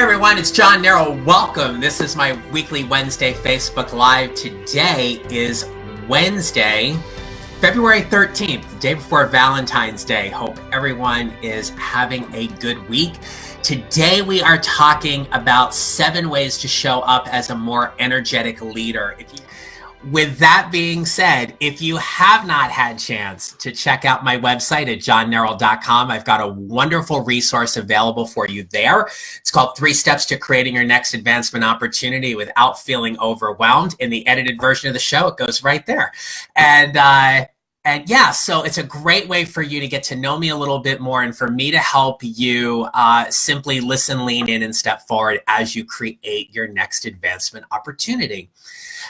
everyone, it's John Neral. Welcome. This is my weekly Wednesday Facebook Live. Today is Wednesday, February 13th, the day before Valentine's Day. Hope everyone is having a good week. Today we are talking about 7 ways to show up as a more energetic leader. With that being said, if you have not had a chance to check out my website at johnneral.com, I've got a wonderful resource available for you there. It's called 3 Steps to Creating Your Next Advancement Opportunity Without Feeling Overwhelmed. In the edited version of the show, it goes right there. And yeah, so it's a great way for you to get to know me a little bit more and for me to help you simply listen, lean in, and step forward as you create your next advancement opportunity.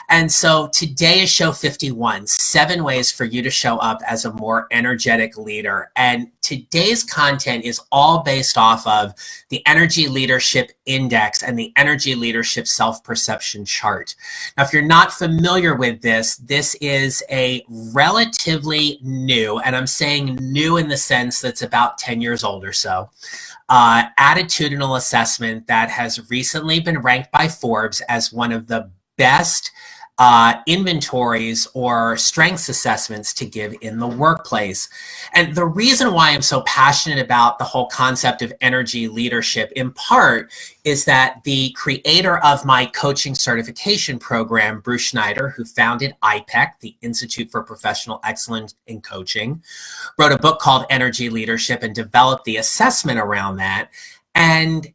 And so today is show 51, 7 ways for you to show up as a more energetic leader. And today's content is all based off of the Energy Leadership Index and the Energy Leadership Self-Perception Chart. Now, if you're not familiar with this is a relatively new, and I'm saying new in the sense that's about 10 years old or so, attitudinal assessment that has recently been ranked by Forbes as one of the best inventories or strengths assessments to give in the workplace. And the reason why I'm so passionate about the whole concept of energy leadership, in part, is that the creator of my coaching certification program, Bruce Schneider, who founded IPEC, the Institute for Professional Excellence in Coaching, wrote a book called Energy Leadership and developed the assessment around that. And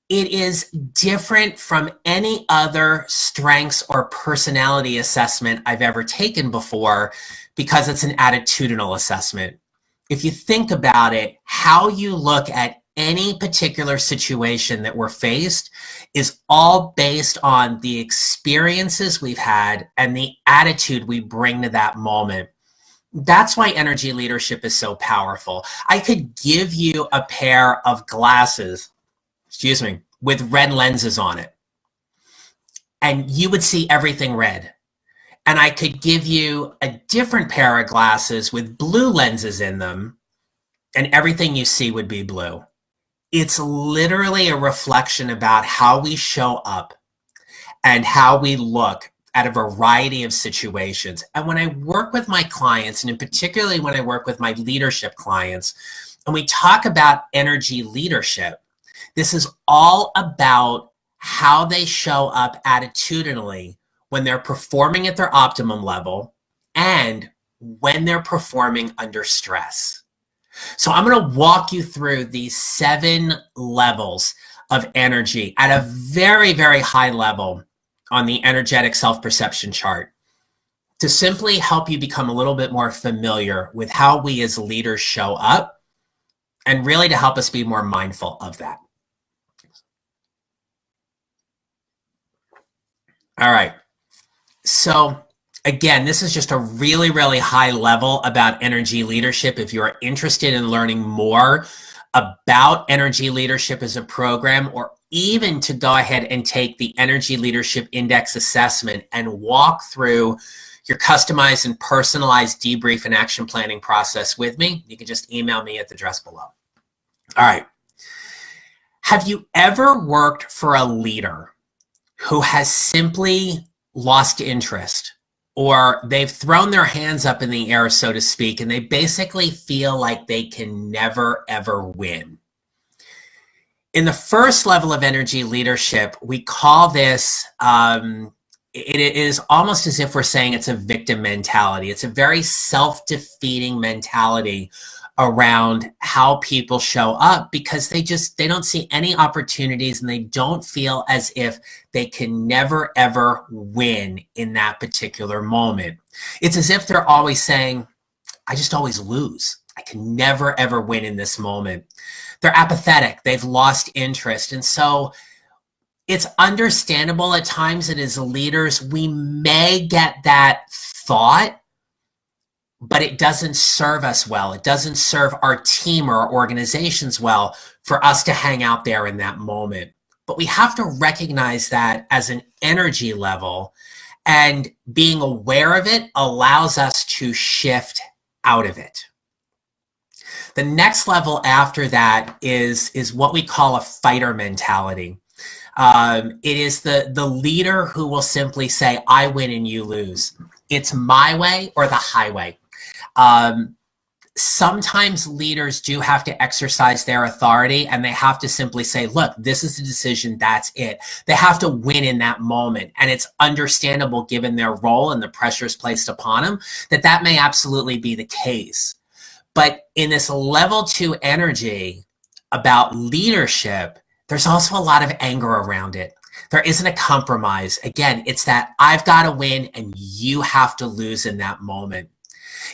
it is different from any other strengths or personality assessment I've ever taken before because it's an attitudinal assessment. If you think about it, how you look at any particular situation that we're faced is all based on the experiences we've had and the attitude we bring to that moment. That's why energy leadership is so powerful. I could give you a pair of glasses, with red lenses on it, and you would see everything red. And I could give you a different pair of glasses with blue lenses in them, and everything you see would be blue. It's literally a reflection about how we show up and how we look at a variety of situations. And when I work with my clients, and in particularly when I work with my leadership clients, and we talk about energy leadership, this is all about how they show up attitudinally when they're performing at their optimum level and when they're performing under stress. So I'm going to walk you through these 7 levels of energy at a very, very high level on the energetic self-perception chart to simply help you become a little bit more familiar with how we as leaders show up and really to help us be more mindful of that. All right. So again, this is just a really, really high level about energy leadership. If you're interested in learning more about energy leadership as a program, or even to go ahead and take the Energy Leadership Index assessment and walk through your customized and personalized debrief and action planning process with me, you can just email me at the address below. All right. Have you ever worked for a leader who has simply lost interest, or they've thrown their hands up in the air, so to speak, and they basically feel like they can never, ever win? In the first level of energy leadership, we call this, it is almost as if we're saying it's a victim mentality. It's a very self-defeating mentality around how people show up because they don't see any opportunities and they don't feel as if they can never ever win in that particular moment. It's as if they're always saying, I just always lose. I can never ever win in this moment. They're apathetic. They've lost interest. And so it's understandable at times that as leaders, we may get that thought, but it doesn't serve us well. It doesn't serve our team or our organizations well for us to hang out there in that moment. But we have to recognize that as an energy level, and being aware of it allows us to shift out of it. The next level after that is what we call a fighter mentality. It is the leader who will simply say, I win and you lose. It's my way or the highway. Sometimes leaders do have to exercise their authority, and they have to simply say, look, this is the decision, that's it. They have to win in that moment. And it's understandable, given their role and the pressures placed upon them, that may absolutely be the case. But in this level 2 energy about leadership, there's also a lot of anger around it. There isn't a compromise. Again, it's that I've got to win and you have to lose in that moment.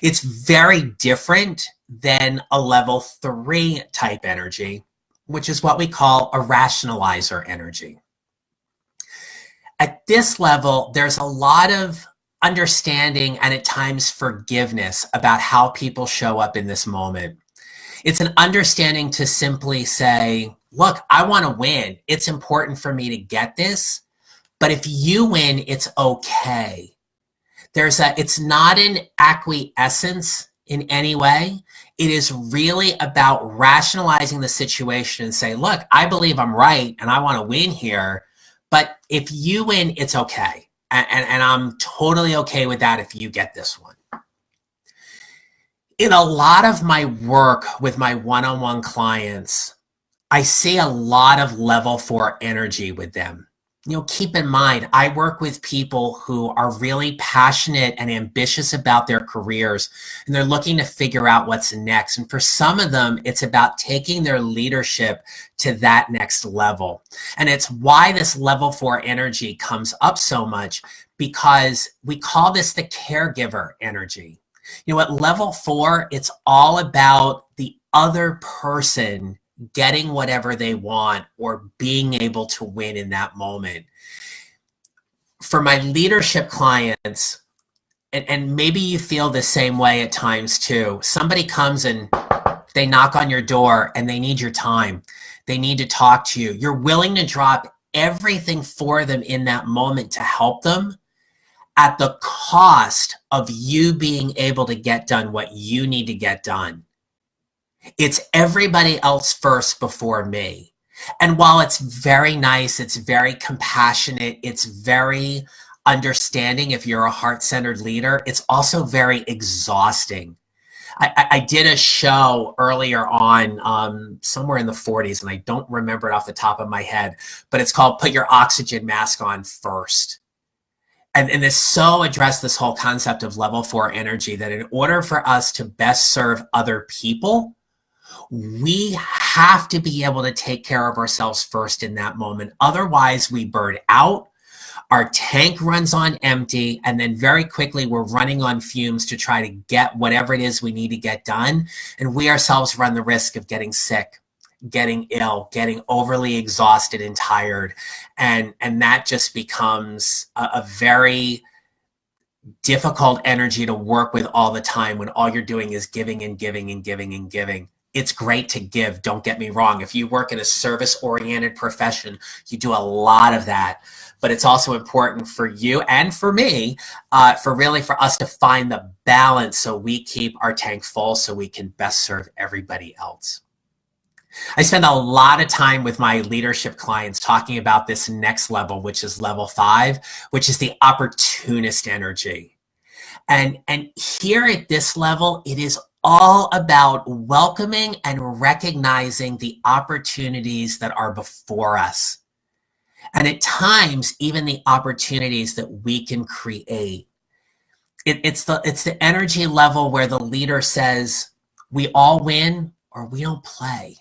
It's very different than a level 3 type energy, which is what we call a rationalizer energy. At this level, there's a lot of understanding and at times forgiveness about how people show up in this moment. It's an understanding to simply say, look, I want to win. It's important for me to get this, but if you win, it's okay. It's not an acquiescence in any way. It is really about rationalizing the situation and say, look, I believe I'm right and I want to win here, but if you win, it's okay. And I'm totally okay with that if you get this one. In a lot of my work with my one-on-one clients, I see a lot of level 4 energy with them. Keep in mind, I work with people who are really passionate and ambitious about their careers, and they're looking to figure out what's next. And for some of them, it's about taking their leadership to that next level. And it's why this level 4 energy comes up so much, because we call this the caregiver energy. At level 4, it's all about the other person getting whatever they want or being able to win in that moment. For my leadership clients, and maybe you feel the same way at times too, somebody comes and they knock on your door and they need your time. They need to talk to you. You're willing to drop everything for them in that moment to help them at the cost of you being able to get done what you need to get done. It's everybody else first before me. And while it's very nice, it's very compassionate, it's very understanding if you're a heart-centered leader, it's also very exhausting. I did a show earlier on, somewhere in the 40s, and I don't remember it off the top of my head, but it's called Put Your Oxygen Mask On First. And this so addressed this whole concept of level 4 energy, that in order for us to best serve other people, we have to be able to take care of ourselves first in that moment. Otherwise, we burn out, our tank runs on empty, and then very quickly we're running on fumes to try to get whatever it is we need to get done. And we ourselves run the risk of getting sick, getting ill, getting overly exhausted and tired. And that just becomes a very difficult energy to work with all the time when all you're doing is giving and giving and giving and giving. It's great to give, don't get me wrong. If you work in a service-oriented profession, you do a lot of that. But it's also important for you and for me, for us to find the balance so we keep our tank full so we can best serve everybody else. I spend a lot of time with my leadership clients talking about this next level, which is level 5, which is the opportunist energy. And here at this level, it is all about welcoming and recognizing the opportunities that are before us. And at times, even the opportunities that we can create. It's the energy level where the leader says, we all win or we don't play.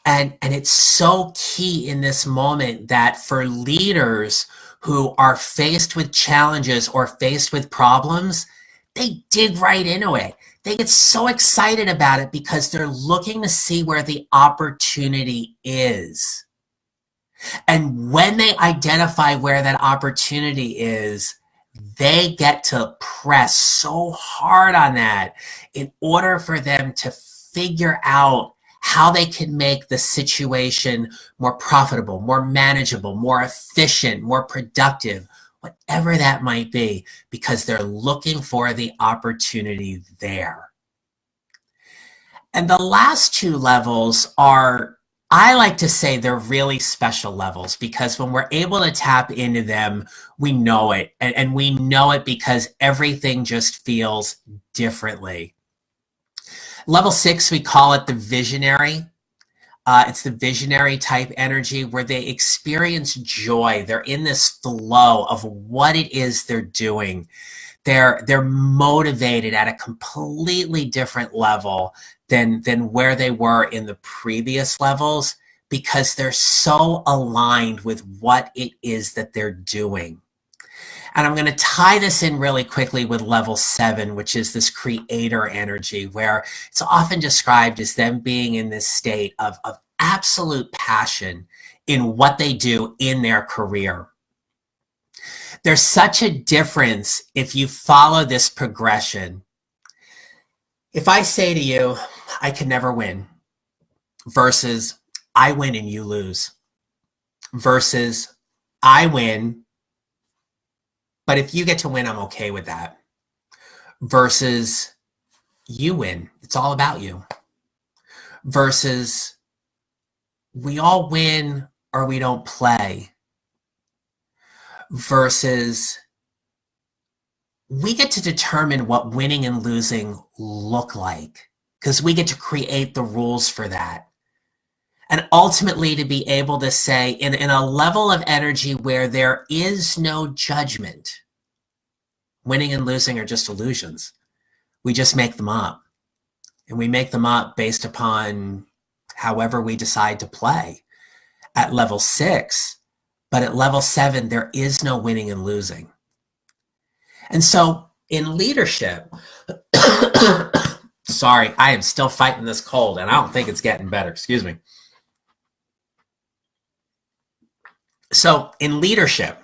And it's so key in this moment that for leaders who are faced with challenges or faced with problems, they dig right into it. They get so excited about it because they're looking to see where the opportunity is. And when they identify where that opportunity is, they get to press so hard on that in order for them to figure out how they can make the situation more profitable, more manageable, more efficient, more productive, whatever that might be, because they're looking for the opportunity there. And the last 2 levels are I like to say they're really special levels because when we're able to tap into them, we know it. And we know it because everything just feels differently. Level 6, we call it the visionary. It's the visionary type energy where they experience joy. They're in this flow of what it is they're doing. They're motivated at a completely different level than where they were in the previous levels because they're so aligned with what it is that they're doing. And I'm going to tie this in really quickly with level 7, which is this creator energy, where it's often described as them being in this state of absolute passion in what they do in their career. There's such a difference if you follow this progression. If I say to you, I can never win, versus I win and you lose, versus I win, but if you get to win, I'm okay with that, versus you win, it's all about you, versus we all win or we don't play, versus we get to determine what winning and losing look like because we get to create the rules for that. And ultimately to be able to say in a level of energy where there is no judgment, winning and losing are just illusions. We just make them up. And we make them up based upon however we decide to play at level 6. But at level 7, there is no winning and losing. And so in leadership, sorry, I am still fighting this cold and I don't think it's getting better. Excuse me. So in leadership,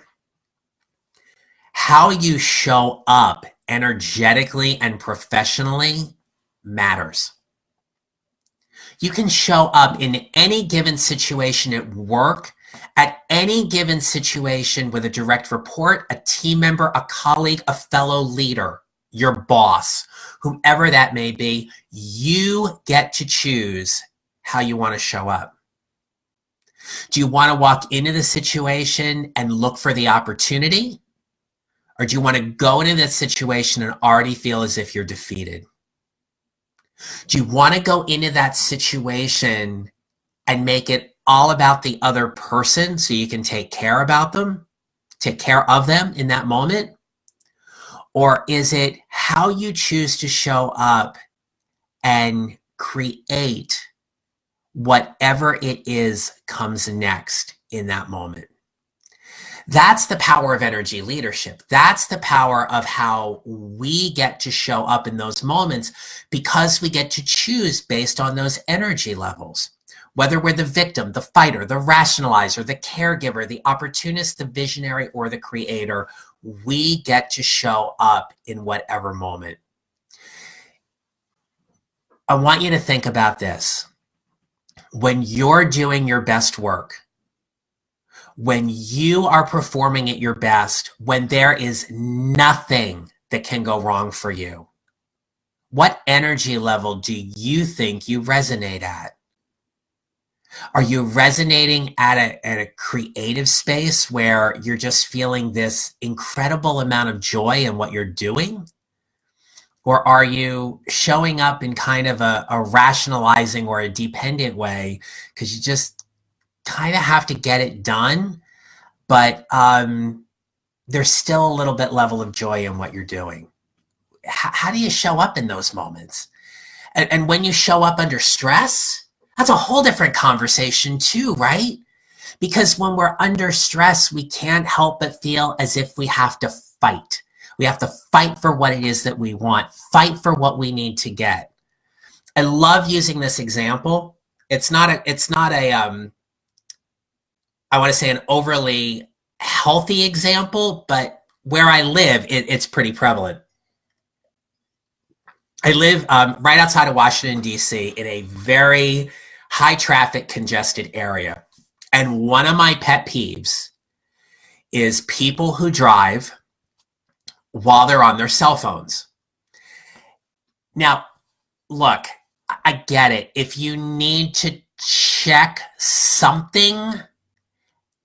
how you show up energetically and professionally matters. You can show up in any given situation at work, at any given situation with a direct report, a team member, a colleague, a fellow leader, your boss, whomever that may be. You get to choose how you want to show up. Do you want to walk into the situation and look for the opportunity? Or do you want to go into that situation and already feel as if you're defeated? Do you want to go into that situation and make it all about the other person so you can take care of them in that moment? Or is it how you choose to show up and create whatever it is comes next in that moment? That's the power of energy leadership. That's the power of how we get to show up in those moments because we get to choose based on those energy levels. Whether we're the victim, the fighter, the rationalizer, the caregiver, the opportunist, the visionary, or the creator, we get to show up in whatever moment. I want you to think about this. When you're doing your best work, when you are performing at your best, when there is nothing that can go wrong for you, what energy level do you think you resonate at? Are you resonating at a creative space where you're just feeling this incredible amount of joy in what you're doing? Or are you showing up in kind of a rationalizing or a dependent way because you just kind of have to get it done, but there's still a little bit level of joy in what you're doing? How do you show up in those moments? And when you show up under stress, that's a whole different conversation too, right? Because when we're under stress, we can't help but feel as if we have to fight. We have to fight for what it is that we want, fight for what we need to get. I love using this example. It's not a I want to say an overly healthy example, but where I live, it's pretty prevalent. I live right outside of Washington, D.C. in a very high traffic congested area. And one of my pet peeves is people who drive while they're on their cell phones. Now, look, I get it. If you need to check something,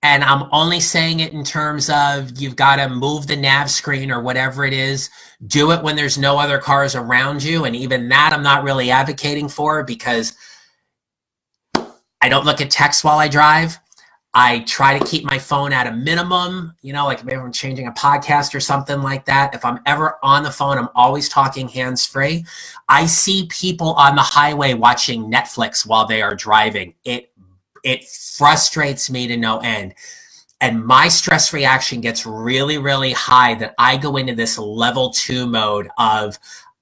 and I'm only saying it in terms of you've got to move the nav screen or whatever it is. Do it when there's no other cars around you. And even that I'm not really advocating for, because I don't look at text while I drive. I try to keep my phone at a minimum, like maybe I'm changing a podcast or something like that. If I'm ever on the phone, I'm always talking hands-free. I see people on the highway watching Netflix while they are driving. It frustrates me to no end. And my stress reaction gets really, really high that I go into this level 2 mode of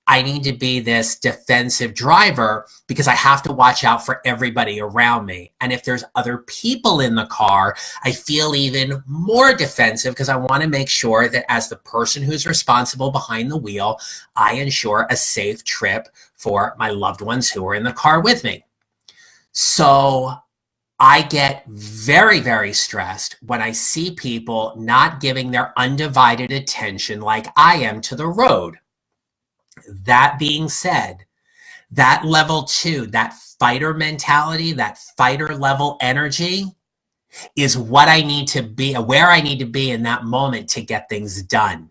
I need to be this defensive driver because I have to watch out for everybody around me. And if there's other people in the car, I feel even more defensive because I want to make sure that as the person who's responsible behind the wheel, I ensure a safe trip for my loved ones who are in the car with me. So I get very, very stressed when I see people not giving their undivided attention like I am to the road. That being said, that level 2, that fighter mentality, that fighter level energy is what I need to be, where I need to be in that moment to get things done.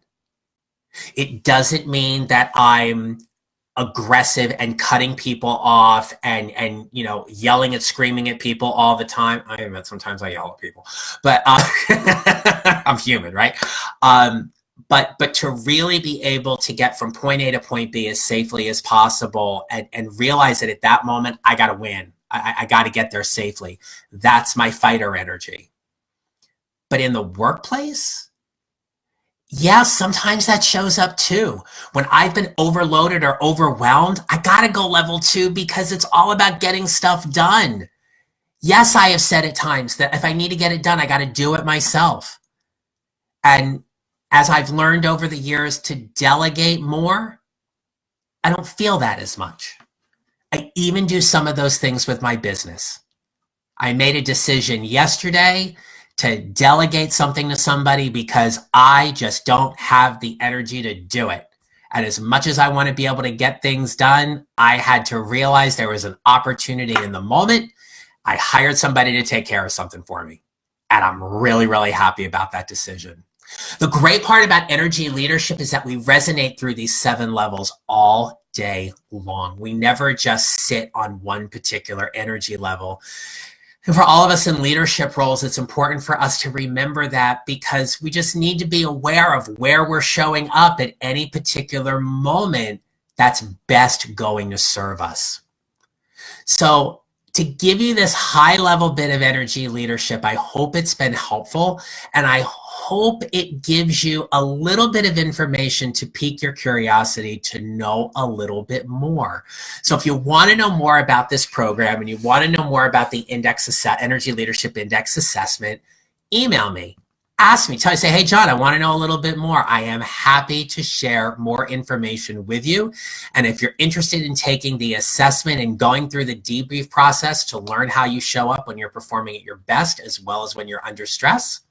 It doesn't mean that I'm aggressive and cutting people off and yelling and screaming at people all the time. I admit sometimes I yell at people, but I'm human, right? But to really be able to get from point A to point B as safely as possible and realize that at that moment, I got to win. I got to get there safely. That's my fighter energy. But in the workplace, yeah, sometimes that shows up too. When I've been overloaded or overwhelmed, I got to go level 2 because it's all about getting stuff done. Yes, I have said at times that if I need to get it done, I got to do it myself. And as I've learned over the years to delegate more, I don't feel that as much. I even do some of those things with my business. I made a decision yesterday to delegate something to somebody because I just don't have the energy to do it. And as much as I want to be able to get things done, I had to realize there was an opportunity in the moment. I hired somebody to take care of something for me. And I'm really, really happy about that decision. The great part about energy leadership is that we resonate through these 7 levels all day long. We never just sit on one particular energy level. And for all of us in leadership roles, it's important for us to remember that because we just need to be aware of where we're showing up at any particular moment that's best going to serve us. So to give you this high level bit of energy leadership, I hope it's been helpful, and I hope it gives you a little bit of information to pique your curiosity to know a little bit more. So if you want to know more about this program and you want to know more about the Energy Leadership Index Assessment, email me. Ask me, say, hey, John, I want to know a little bit more. I am happy to share more information with you. And if you're interested in taking the assessment and going through the debrief process to learn how you show up when you're performing at your best, as well as when you're under stress,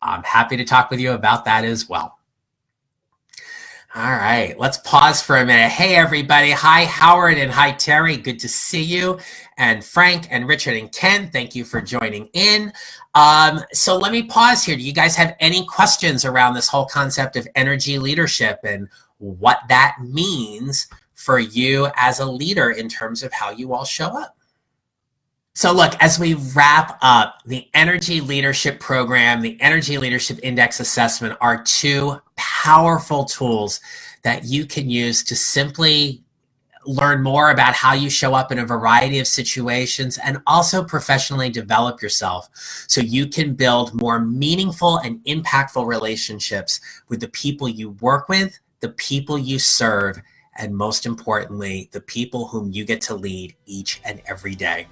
I'm happy to talk with you about that as well. All right, let's pause for a minute. Hey, everybody. Hi, Howard, and hi, Terry. Good to see you. And Frank and Richard and Ken, thank you for joining in. So let me pause here. Do you guys have any questions around this whole concept of energy leadership and what that means for you as a leader in terms of how you all show up? So look, as we wrap up, the Energy Leadership Program, the Energy Leadership Index Assessment are 2 powerful tools that you can use to simply learn more about how you show up in a variety of situations and also professionally develop yourself so you can build more meaningful and impactful relationships with the people you work with, the people you serve, and most importantly, the people whom you get to lead each and every day.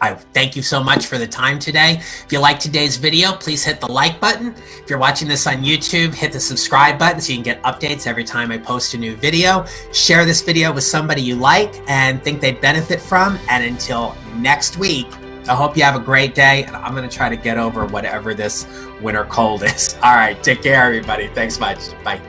I thank you so much for the time today. If you like today's video, please hit the like button. If you're watching this on YouTube, hit the subscribe button so you can get updates every time I post a new video. Share this video with somebody you like and think they'd benefit from. And until next week, I hope you have a great day. And I'm going to try to get over whatever this winter cold is. All right, take care, everybody. Thanks much. Bye.